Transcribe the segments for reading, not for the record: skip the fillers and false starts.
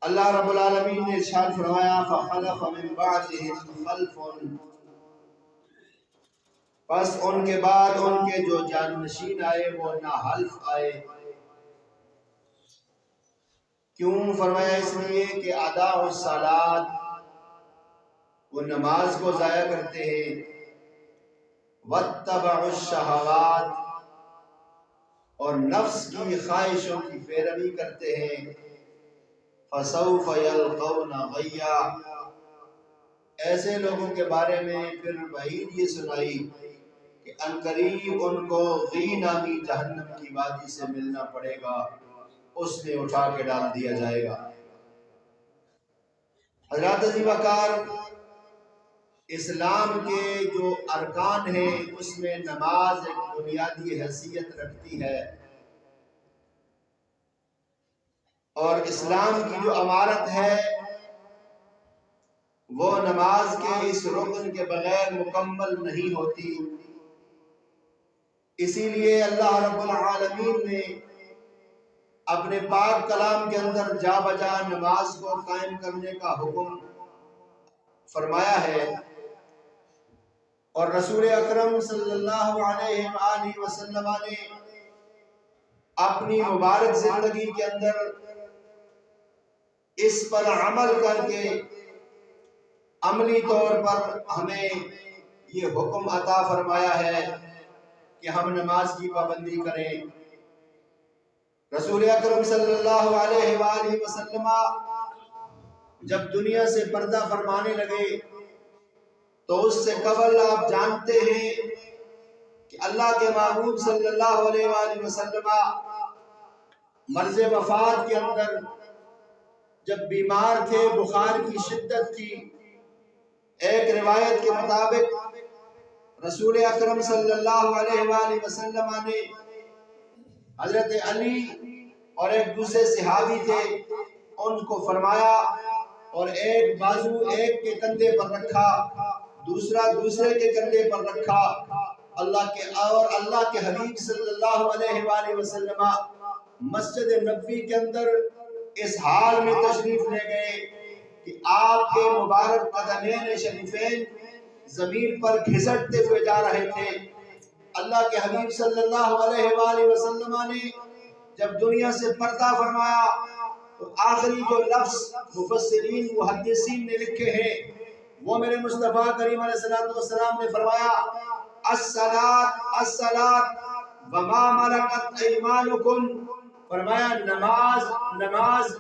اللہ رب العالمین نے ارشاد فرمایا فخلف من بعدهم خلف، پس ان کے بعد ان کے جو جانشین آئے وہ ناحلف آئے۔ کیوں فرمایا؟ اس لیے کہ ادا الصلاۃ، وہ نماز کو ضائع کرتے ہیں، واتبعوا الشہوات، اور نفس کی خواہشوں کی پیروی کرتے ہیں، فسوف یلقون غیا، ایسے لوگوں کے بارے میں پھر وعید یہ سنائی کہ عنقریب ان کو غی نامی جہنم کی وادی سے ملنا پڑے گا، اس میں اٹھا کے ڈال دیا جائے گا۔ حضرات عزیز وقار، اسلام کے جو ارکان ہیں اس میں نماز ایک بنیادی حیثیت رکھتی ہے، اور اسلام کی جو امارت ہے وہ نماز کے اس رکن کے بغیر مکمل نہیں ہوتی۔ اسی لیے اللہ رب العالمین نے اپنے پاک کلام کے اندر جا بجا نماز کو قائم کرنے کا حکم فرمایا ہے، اور رسول اکرم صلی اللہ علیہ وآلہ وسلم نے اپنی مبارک زندگی کے اندر اس پر عمل کر کے عملی طور پر ہمیں یہ حکم عطا فرمایا ہے کہ ہم نماز کی پابندی کریں۔ رسول اکرم صلی اللہ علیہ وآلہ وسلم جب دنیا سے پردہ فرمانے لگے تو اس سے قبل آپ جانتے ہیں کہ اللہ کے محبوب صلی اللہ علیہ وآلہ وسلم مرض وفات کے اندر جب بیمار تھے، بخار کی شدت تھی، ایک روایت کے مطابق رسول اکرم صلی اللہ علیہ وآلہ وسلم نے حضرت علی اور ایک دوسرے صحابی تھے ان کو فرمایا، اور ایک بازو ایک کے کندھے پر رکھا، دوسرا دوسرے کے کندھے پر رکھا، اللہ کے حبیب صلی اللہ علیہ وآلہ وسلم مسجد نبوی کے اندر اس حال میں تشریف لے گئے کہ آپ کے مبارک قدمین شریفین زمین پر گھسٹتے ہوئے جا رہے تھے۔ اللہ کے حبیب صلی اللہ علیہ وآلہ وسلم نے جب دنیا سے پردہ فرمایا تو آخری جو لفظ مفسرین محدثین نے لکھے ہیں وہ میرے مصطفیٰ کریم علیہ السلام نے فرمایا الصلاۃ الصلاۃ وما ملکت ایمانکم، فرمایا نماز نماز،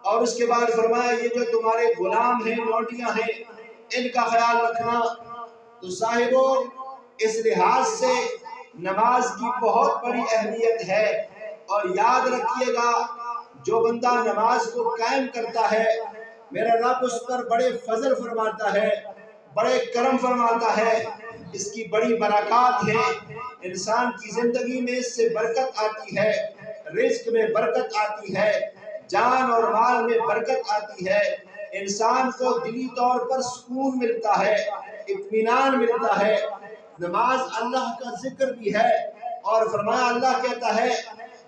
اور اس کے بعد فرمایا یہ جو تمہارے غلام ہیں، لونڈیاں ہیں، ان کا خیال رکھنا۔ تو صاحبو، اس لحاظ سے نماز کی بہت بڑی اہمیت ہے، اور یاد رکھیے گا جو بندہ نماز کو قائم کرتا ہے میرا رب اس پر بڑے فضل فرماتا ہے، بڑے کرم فرماتا ہے، اس کی بڑی برکات ہے، انسان کی زندگی میں اس سے برکت آتی ہے، رزق میں برکت آتی ہے، جان اور مال میں برکت آتی ہے، انسان کو دلی طور پر سکون ملتا ہے، اطمینان ملتا ہے۔ نماز اللہ کا ذکر بھی ہے، اور فرمایا اللہ کہتا ہے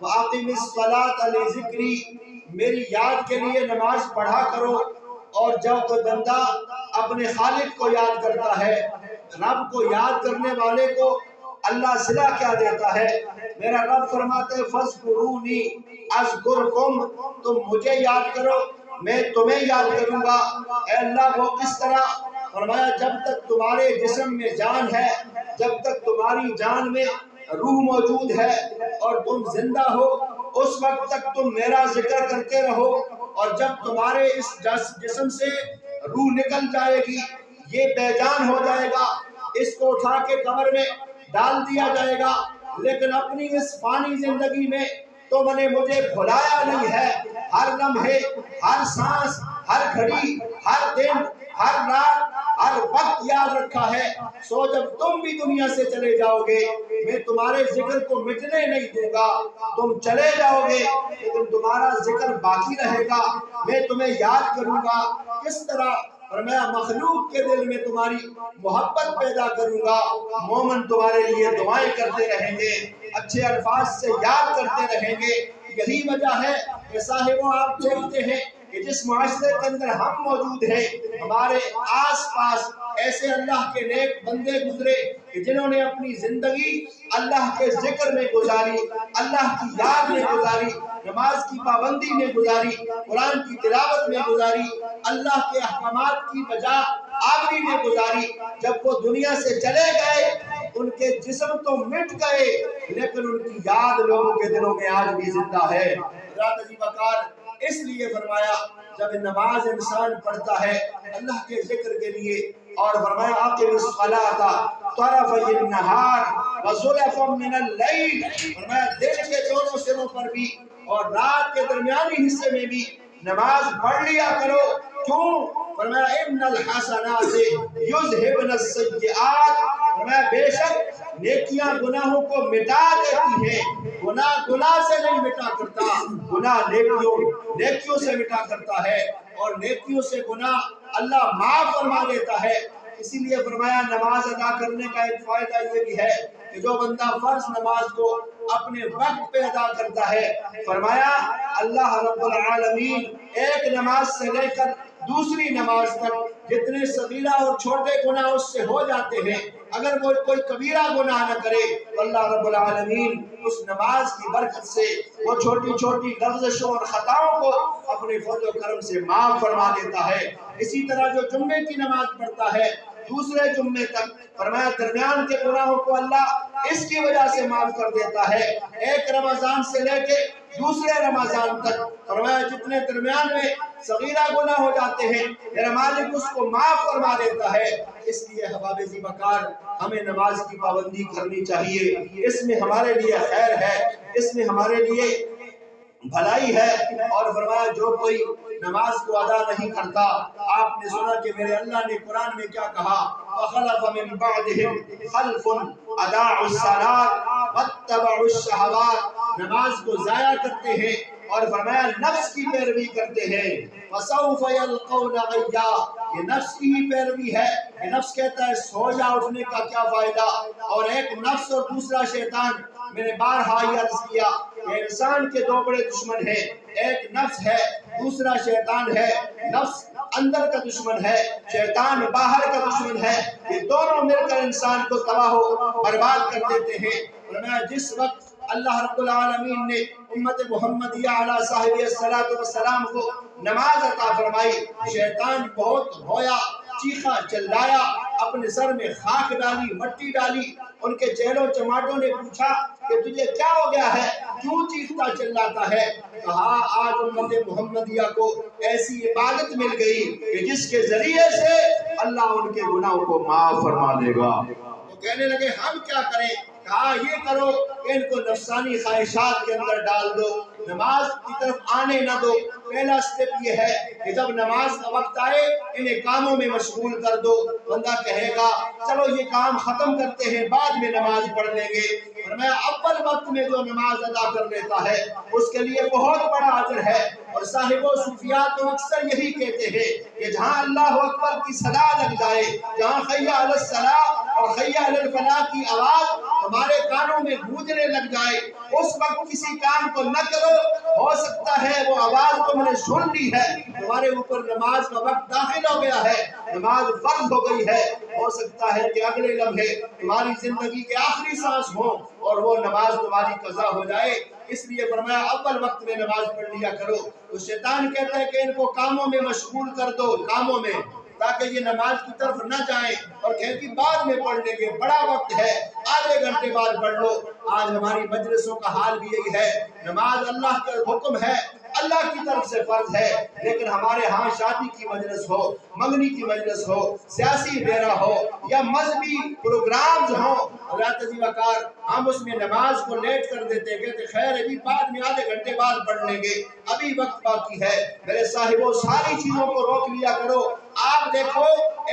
وَأَقِمِ الصَّلَاةَ لِذِكْرِي، میری یاد کے لیے نماز پڑھا کرو۔ اور جب کوئی بندہ اپنے خالق کو یاد کرتا ہے، رب کو یاد کرنے والے کو اللہ صلہ کیا دیتا ہے؟ میرا رب فرماتے ہیں فَاذْكُرُونِي أَذْكُرْكُمْ، تم مجھے یاد کرو میں تمہیں یاد کروں گا۔ اے اللہ وہ کس طرح؟ فرمایا جب تک تمہارے جسم میں جان ہے، جب تک تمہاری جان میں روح موجود ہے اور تم زندہ ہو، اس وقت تک تم میرا ذکر کرتے رہو، اور جب تمہارے اس جسم سے روح نکل جائے گی، یہ بے جان ہو جائے گا، اس کو اٹھا کے قبر میں ڈال دیا جائے گا، لیکن اپنی اس فانی زندگی میں تو میں نے مجھے بھلایا نہیں ہے، ہر لمحے، ہر سانس، ہر گھڑی، ہر دن، ہر رات، ہر وقت یاد رکھا ہے۔ سو جب تم بھی دنیا سے چلے جاؤ گے میں تمہارے ذکر کو مٹنے نہیں دوں گا، تم چلے جاؤ گے لیکن تمہارا ذکر باقی رہے گا، میں تمہیں یاد کروں گا۔ کس طرح؟ فرمایا مخلوق کے دل میں تمہاری محبت پیدا کروں گا، مومن تمہارے لیے دعائیں کرتے رہیں گے، اچھے الفاظ سے یاد کرتے رہیں گے۔ یہی وجہ ہے کہ صاحبوں آپ دیکھتے ہیں کہ جس معاشرے کے اندر ہم موجود ہیں ہمارے آس پاس ایسے اللہ کے نیک بندے گزرے کہ جنہوں نے اپنی زندگی اللہ کے ذکر میں گزاری، اللہ کی یاد میں گزاری، نماز کی پابندی میں گزاری، قرآن کی تلاوت میں گزاری، اللہ کے احکامات کی بجا آوری میں گزاری۔ جب وہ دنیا سے چلے گئے ان کے جسم تو مٹ گئے لیکن ان کی یاد لوگوں کے دلوں میں آج بھی زندہ ہے۔ حضرت عجیب وقار اس لیے فرمایا جب نماز انسان پڑھتا ہے اللہ کے ذکر کے لیے، اور فرمایا اقم الصلاۃ طرفی النہار وزلفا من اللیل، فرمایا دن کے دونوں سروں پر بھی اور رات کے درمیانی حصے میں بھی نماز پڑھ لیا کرو۔ کیوں؟ فرمایا ان الحسنات یذہبن السیئات، فرمایا بے شک نیکیاں گناہوں کو مٹا دیتی ہیں۔ گناہ سے نہیں مٹا کرتا، گناہ نیکیوں سے مٹا کرتا ہے، اور نیکیوں سے گناہ اللہ معاف فرما دیتا ہے۔ اسی لیے فرمایا نماز ادا کرنے کا ایک فائدہ یہ بھی ہے کہ جو بندہ فرض نماز کو اپنے وقت پہ ادا کرتا ہے، فرمایا اللہ رب العالمین ایک نماز سے لے کر دوسری نماز تک جتنے صغیرہ اور چھوٹے گناہ اس سے ہو جاتے ہیں، اگر وہ کوئی کبیرہ گناہ نہ کرے تو اللہ رب العالمین اس نماز کی برکت سے وہ چھوٹی چھوٹی لغزشوں اور خطاؤں کو اپنے فضل و کرم سے معاف فرما دیتا ہے۔ اسی طرح جو جمعے کی نماز پڑھتا ہے دوسرے جمعے تک، فرمایا درمیان کے گناہوں کو اللہ اس کی وجہ سے معاف کر دیتا ہے۔ ایک رمضان سے لے کے دوسرے رمضان تک فرمایا جتنے درمیان میں صغیرہ گناہ ہو جاتے ہیں میرا مالک اس کو معاف فرما دیتا ہے۔ اس لیے احباب ذی وقار ہمیں نماز کی پابندی کرنی چاہیے، اس میں ہمارے لیے خیر ہے، اس میں ہمارے لیے بھلائی ہے۔ اور فرمایا جو کوئی نماز کو ادا نہیں کرتا، آپ نے سنا کہ میرے اللہ نے قرآن میں کیا کہا، فَخَلَفَ مِن بَعْدِهِمْ خَلْفٌ أَضَاعُوا الصَّلَاةَ وَاتَّبَعُوا الشَّهَوَاتِ، نماز کو ضائع کرتے ہیں اور فرمایا نفس کی پیروی کرتے ہیں۔ فَسَوْفَ يَلْقَوْنَ غَيًّا، یہ نفس کی ہی پیروی ہے۔ یہ نفس کہتا ہے سو جا، اٹھنے کا کیا فائدہ، اور ایک نفس اور دوسرا شیطان۔ میں نے بارہا یہ عرض کیا کہ انسان کے دو بڑے دشمن ہیں، ایک نفس ہے دوسرا شیطان ہے۔ نفس اندر کا دشمن ہے، شیطان باہر کا دشمن ہے، یہ دونوں مل کر انسان کو تباہ و برباد کر دیتے ہیں۔ فرمایا جس وقت اللہ رب العالمین نے امت محمدیہ علی صاحب الصلاۃ والسلام کو نماز عطا فرمائی، شیطان بہت رویا، چیخا چلایا، اپنے سر میں خاک ڈالی، مٹی ڈالی۔ ان کے چہروں چماٹوں نے پوچھا کہ تجھے کیا ہو گیا ہے، کیوں چیختا چلاتا ہے؟ کہا آج امت محمدیہ کو ایسی عبادت مل گئی کہ جس کے ذریعے سے اللہ ان کے گناہوں کو معاف فرما دے گا۔ تو کہنے لگے ہم کیا کریں؟ کہا یہ کرو کہ ان کو نفسانی خواہشات کے اندر ڈال دو، نماز کی طرف آنے نہ دو۔ پہلا سٹیپ یہ ہے کہ جب نماز کا وقت آئے انہیں کاموں میں مشغول کر دو۔ بندہ کہے گا چلو یہ کام ختم کرتے ہیں بعد میں نماز پڑھ لیں گے، فرمایا اول وقت میں جو نماز ادا کر لیتا ہے اس کے لیے بہت بڑا اجر ہے۔ اور صاحب و صوفیاء تو اکثر یہی کہتے ہیں کہ جہاں اللہ اکبر کی صدا لگ جائے، جہاں حی علی الصلاۃ اور حی علی الفلاح کی آواز ہمارے کانوں میں گونجنے لگ جائے، اس وقت کسی کام کو نہ کرو، ہو سکتا ہے وہ آواز تم نے سن لی ہے، تمہارے اوپر نماز کا وقت داخل ہو گیا ہے، نماز فرض ہو گئی ہے، ہو سکتا ہے کہ اگلے لمحے تمہاری زندگی کے آخری سانس ہو اور وہ نماز تمہاری قضا ہو جائے۔ اس لیے فرمایا اول وقت میں نماز پڑھ لیا کرو۔ تو شیطان کہتا ہے کہ ان کو کاموں میں مشغول کر دو، کاموں میں، تاکہ یہ نماز کی طرف نہ جائیں، اور کہتی بعد میں پڑھ لیں گے، بڑا وقت ہے، آدھے گھنٹے بعد پڑھ لو۔ آج ہماری مجلسوں کا حال بھی یہی ہے، نماز اللہ کا حکم ہے، اللہ کی طرف سے فرض ہے، لیکن ہمارے ہاں شادی کی مجلس ہو، منگنی کی مجلس ہو، سیاسی ڈیرا ہو یا مذہبی پروگرامز ہوں، حضرت ذی وقار ہم اس میں نماز کو لیٹ کر دیتے، کہتے خیر ہے جی بعد میں آدھے گھنٹے بعد پڑھ لیں گے، ابھی وقت باقی ہے۔ میرے صاحبوں ساری چیزوں کو روک لیا کرو۔ آپ دیکھو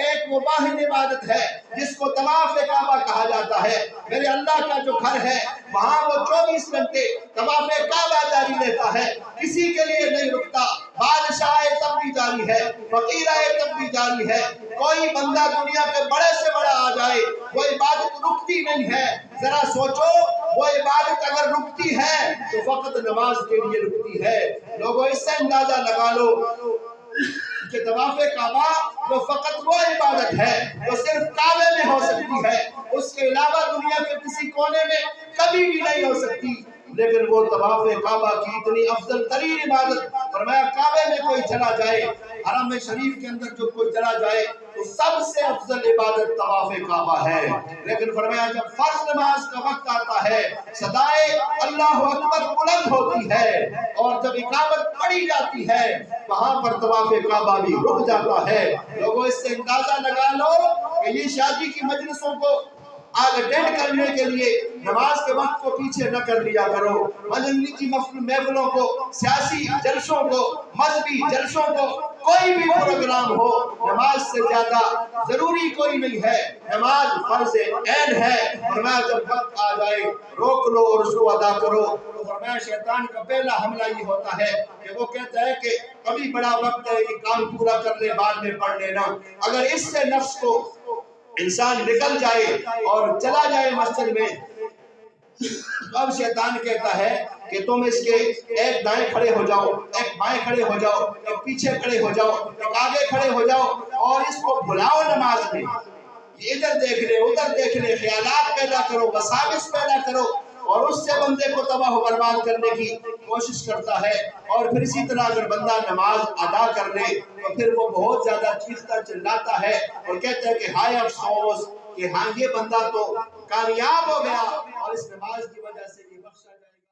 ایک وہ واحد عبادت ہے جس کو طواف کعبہ کہا جاتا ہے، میرے اللہ کا جو گھر ہے وہاں وہ 24 گھنٹے طواف کعبہ جاری رہتا ہے، کسی کے لیے نہیں رکتا، بادشاہ تب بھی جاری ہے، فقیر تب بھی جاری ہے، کوئی بندہ دنیا کے بڑے سے بڑا آ جائے وہ عبادت رکتی نہیں ہے۔ ذرا سوچو وہ عبادت اگر رکتی ہے تو فقط نماز کے لیے رکتی ہے۔ لوگوں اس سے اندازہ لگا لو کہ طواف کعبہ وہ فقط وہ عبادت ہے جو صرف کعبے میں ہو سکتی ہے، اس کے علاوہ دنیا کے کسی کونے میں کبھی بھی نہیں ہو سکتی۔ لیکن وہ طواف کعبہ کی اتنی افضل ترین عبادت، فرمایا کعبے میں کوئی چلا جائے، حرم شریف کے اندر جو کوئی چلا جائے تو سب سے افضل عبادت طواف کعبہ ہے۔ لیکن فرمایا جب فرض نماز کا وقت آتا ہے، صدائے اللہ اکبر بلند ہوتی ہے اور جب اقامت پڑھی جاتی ہے وہاں پر طواف کعبہ بھی رک جاتا ہے۔ لوگوں اس سے اندازہ لگا لو کہ یہ شادی کی مجلسوں کو اٹینڈ کرنے کے لیے نماز کے وقت کو پیچھے نہ کر لیا کرو، مجلس کی محفلوں کو، سیاسی جلسوں کو، مذہبی جلسوں کو، کوئی بھی پروگرام ہو، نماز سے زیادہ ضروری کوئی نہیں ہے، نماز فرض عین ہے۔ فرمایا جب وقت آ جائے روک لو اور اس کو ادا کرو۔ تو فرمایا شیطان کا پہلا حملہ یہ ہوتا ہے کہ وہ کہتا ہے کہ ابھی بڑا وقت ہے، یہ کام پورا کر لے بعد میں پڑھ لینا۔ اگر اس سے نفس کو انسان نکل جائے اور چلا جائے مسجد میں، اب شیطان کہتا ہے کہ تم اس کے ایک دائیں کھڑے ہو جاؤ، ایک بائیں کھڑے ہو جاؤ، ایک پیچھے کھڑے ہو جاؤ، ایک آگے کھڑے ہو جاؤ اور اس کو بھلاؤ نماز میں، ادھر دیکھ لے ادھر دیکھ لے، خیالات پیدا کرو، وساوس پیدا کرو اور اس سے بندے کو تباہ و برباد کرنے کی کوشش کرتا ہے۔ اور پھر اسی طرح اگر بندہ نماز ادا کر لے تو پھر وہ بہت زیادہ چیختا چلاتا ہے اور کہتا ہے کہ ہائے افسوس کہ ہاں یہ بندہ تو کامیاب ہو گیا اور اس نماز کی وجہ سے یہ بخشا